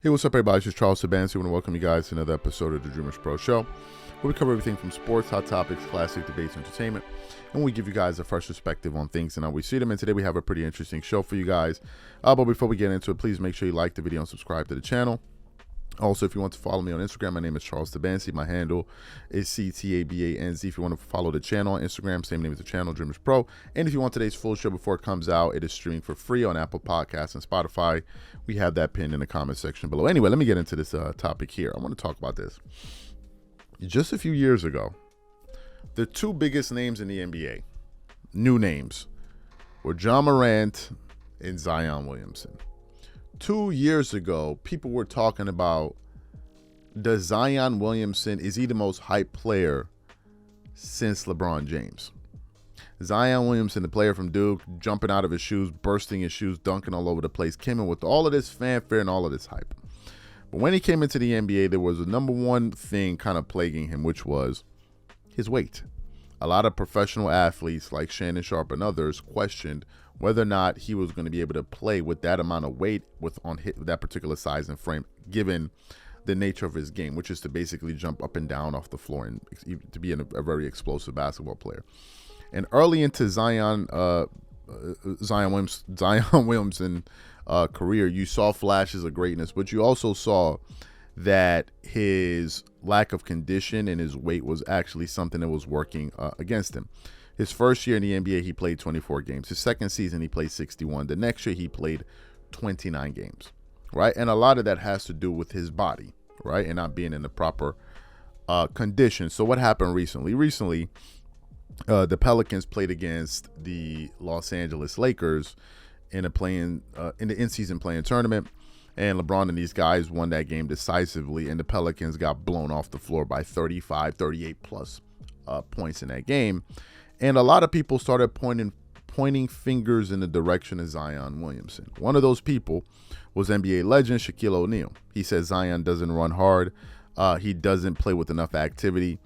Hey, what's up, everybody? It's just Charles Sabansi. I want to welcome you guys to another episode of the Dreamers Pro Show, where we cover everything from sports, hot topics, classic debates, entertainment, and we give you guys a fresh perspective on things and how we see them. And today we have a pretty interesting show for you guys. But before we get into it, please make sure you like the video and subscribe to the channel. Also, if you want to follow me on Instagram, my name is Charles Tabansi. My handle is CTABANZ. If you want to follow the channel on Instagram, same name as the channel, Dreamers Pro. And if you want today's full show before it comes out, it is streaming for free on Apple Podcasts and Spotify. We have that pinned in the comment section below. Anyway, let me get into this topic here. I want to talk about this. Just a few years ago, the two biggest names in the NBA, new names, were Ja Morant and Zion Williamson. 2 years ago, people were talking about, does Zion Williamson, is he the most hyped player since LeBron James? Zion Williamson, the player from Duke, jumping out of his shoes, bursting his shoes, dunking all over the place, came in with all of this fanfare and all of this hype. But when he came into the NBA, there was a number one thing kind of plaguing him, which was his weight. A lot of professional athletes like Shannon Sharpe and others questioned whether or not he was going to be able to play with that amount of weight with that particular size and frame, given the nature of his game, which is to basically jump up and down off the floor and to be a very explosive basketball player. And early into Zion Williamson career, you saw flashes of greatness, but you also saw that his lack of condition and his weight was actually something that was working against him. His first year in the NBA, he played 24 games. His second season, he played 61. The next year, he played 29 games, right? And a lot of that has to do with his body, right, and not being in the proper condition. So what happened recently? The Pelicans played against the Los Angeles Lakers in the in-season playing tournament, and LeBron and these guys won that game decisively, and the Pelicans got blown off the floor by 35, 38 plus points in that game. And a lot of people started pointing fingers in the direction of Zion Williamson. One of those people was NBA legend Shaquille O'Neal. He said Zion doesn't run hard. He doesn't play with enough activity.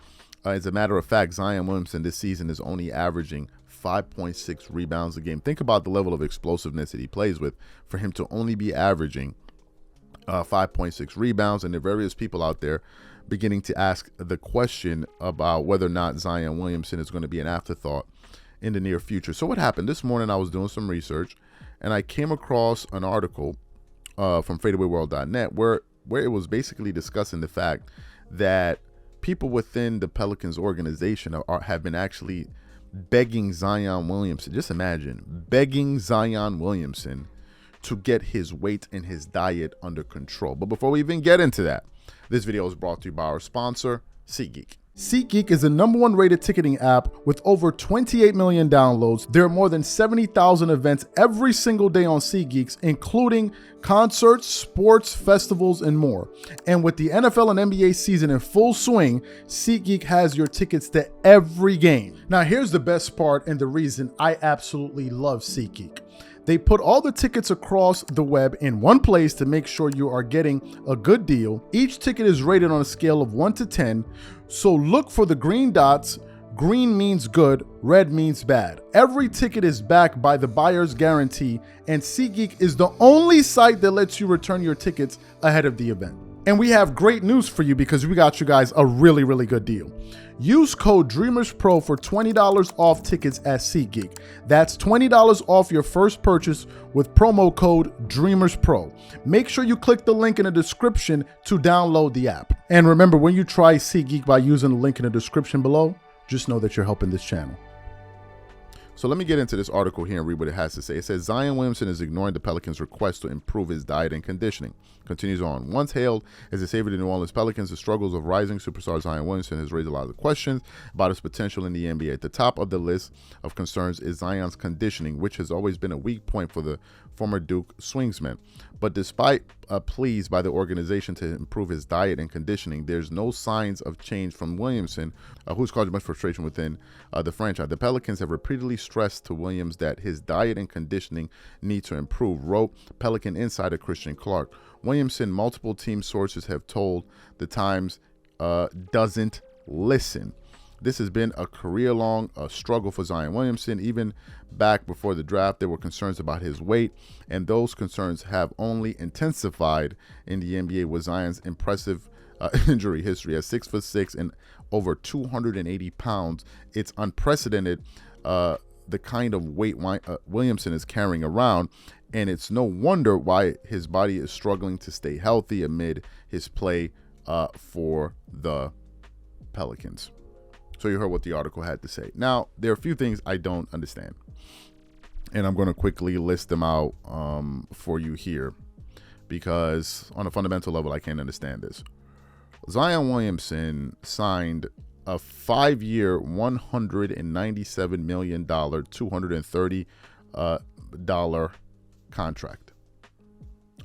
As a matter of fact, Zion Williamson this season is only averaging 5.6 rebounds a game. Think about the level of explosiveness that he plays with for him to only be averaging 5.6 rebounds. And there are various people out there beginning to ask the question about whether or not Zion Williamson is going to be an afterthought in the near future. So what happened? This morning I was doing some research and I came across an article from fadeawayworld.net where it was basically discussing the fact that people within the Pelicans organization have been actually begging Zion Williamson, just imagine, begging Zion Williamson to get his weight and his diet under control. But before we even get into that, this video is brought to you by our sponsor, SeatGeek. SeatGeek is the #1 rated ticketing app with over 28 million downloads. There are more than 70,000 events every single day on SeatGeek, including concerts, sports, festivals, and more. And with the NFL and NBA season in full swing, SeatGeek has your tickets to every game. Now, here's the best part and the reason I absolutely love SeatGeek. They put all the tickets across the web in one place to make sure you are getting a good deal. Each ticket is rated on a scale of 1 to 10. So look for the green dots. Green means good, red means bad. Every ticket is backed by the buyer's guarantee, and SeatGeek is the only site that lets you return your tickets ahead of the event. And we have great news for you because we got you guys a really, really good deal. Use code DREAMERSPRO for $20 off tickets at SeatGeek. That's $20 off your first purchase with promo code DREAMERSPRO. Make sure you click the link in the description to download the app. And remember, when you try SeatGeek by using the link in the description below, just know that you're helping this channel. So let me get into this article here and read what it has to say. It says Zion Williamson is ignoring the Pelicans' request to improve his diet and conditioning. Continues on. Once hailed as a savior to the New Orleans Pelicans, the struggles of rising superstar Zion Williamson has raised a lot of questions about his potential in the NBA. At the top of the list of concerns is Zion's conditioning, which has always been a weak point for the former Duke swingsman. But despite pleas by the organization to improve his diet and conditioning, there's no signs of change from Williamson, who's caused much frustration within the franchise. The Pelicans have repeatedly stressed to Williams that his diet and conditioning need to improve, wrote Pelican insider Christian Clark. Williamson, multiple team sources have told the Times, doesn't listen. This has been a career-long struggle for Zion Williamson. Even back before the draft, there were concerns about his weight, and those concerns have only intensified in the NBA with Zion's impressive injury history. At 6'6" and over 280 pounds, it's unprecedented, the kind of weight Williamson is carrying around, and it's no wonder why his body is struggling to stay healthy amid his play for the Pelicans. So you heard what the article had to say. Now, there are a few things I don't understand, and I'm going to quickly list them out for you here, because on a fundamental level, I can't understand this. Zion Williamson signed a 5-year, $197 million, $230 contract.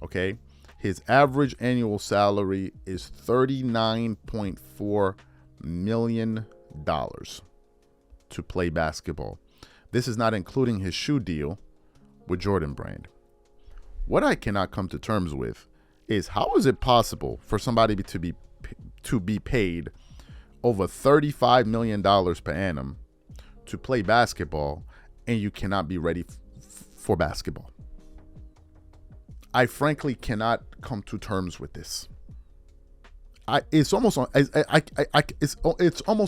Okay? His average annual salary is $39.4 million to play basketball. This is not including his shoe deal with Jordan Brand. What I cannot come to terms with is, how is it possible for somebody to be paid over $35 million per annum to play basketball, and you cannot be ready for basketball? I frankly cannot come to terms with this. It's almost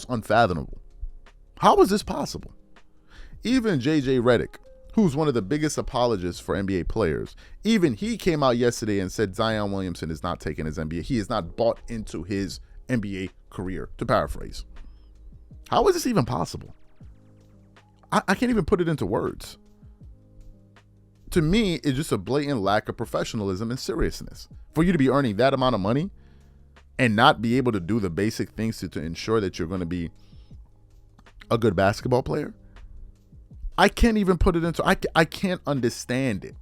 unfathomable. How is this possible? Even JJ Redick, who's one of the biggest apologists for NBA players, even he came out yesterday and said Zion Williamson is not taking his NBA. He is not bought into his NBA career, to paraphrase. How is this even possible? I can't even put it into words. To me, it's just a blatant lack of professionalism and seriousness. For you to be earning that amount of money and not be able to do the basic things to ensure that you're going to be a good basketball player, I can't even put it into, I can't understand it,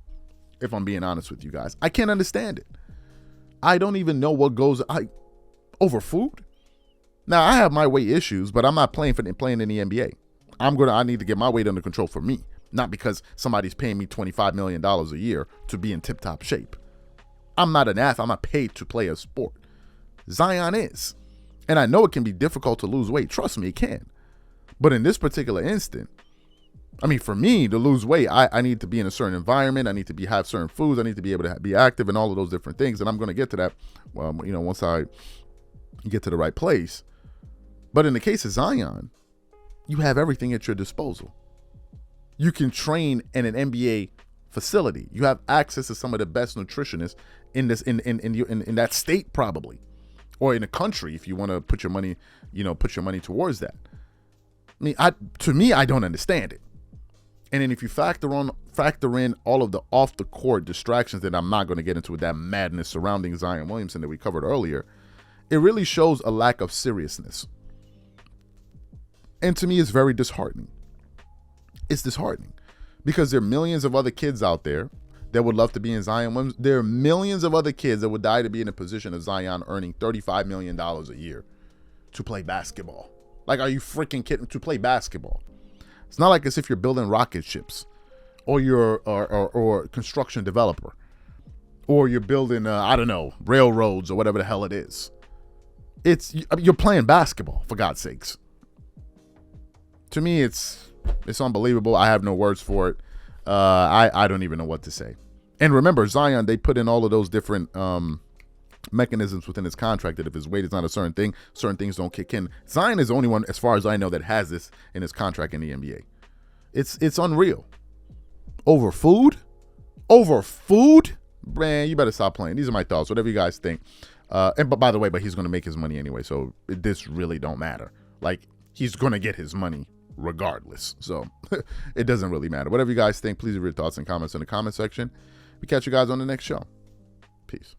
if I'm being honest with you guys. I can't understand it. I don't even know what goes over food. Now, I have my weight issues, but I'm not playing in the NBA. I need to get my weight under control for me, not because somebody's paying me $25 million a year to be in tip-top shape. I'm not an athlete. I'm not paid to play a sport. Zion is. And I know it can be difficult to lose weight. Trust me, it can. But in this particular instant, I mean, for me to lose weight, I need to be in a certain environment. I need to have certain foods. I need to be able to be active and all of those different things. And I'm going to get to that, once I get to the right place. But in the case of Zion, you have everything at your disposal. You can train in an NBA facility. You have access to some of the best nutritionists in that state, probably, or in the country, if you want to put your money towards that. I mean, to me, I don't understand it. And then if you factor in all of the off the court distractions that I'm not going to get into with that madness surrounding Zion Williamson that we covered earlier, it really shows a lack of seriousness. And to me, it's very disheartening. It's disheartening because there are millions of other kids out there that would love to be in Zion Williamson. There are millions of other kids that would die to be in a position of Zion earning $35 million a year to play basketball. Like, are you freaking kidding? To play basketball. It's not like as if you're building rocket ships, or you're or construction developer, or you're building railroads or whatever the hell it is. You're playing basketball, for God's sakes. To me, it's unbelievable. I have no words for it. I don't even know what to say. And remember, Zion, they put in all of those different mechanisms within his contract that if his weight is not a certain thing, certain things don't kick in. Zion is the only one, as far as I know, that has this in his contract in the NBA. It's unreal. Over food? Man, you better stop playing. These are my thoughts. Whatever you guys think. But by the way, he's going to make his money anyway, so this really don't matter. Like, he's going to get his money regardless. So it doesn't really matter. Whatever you guys think, please leave your thoughts and comments in the comment section. We catch you guys on the next show. Peace.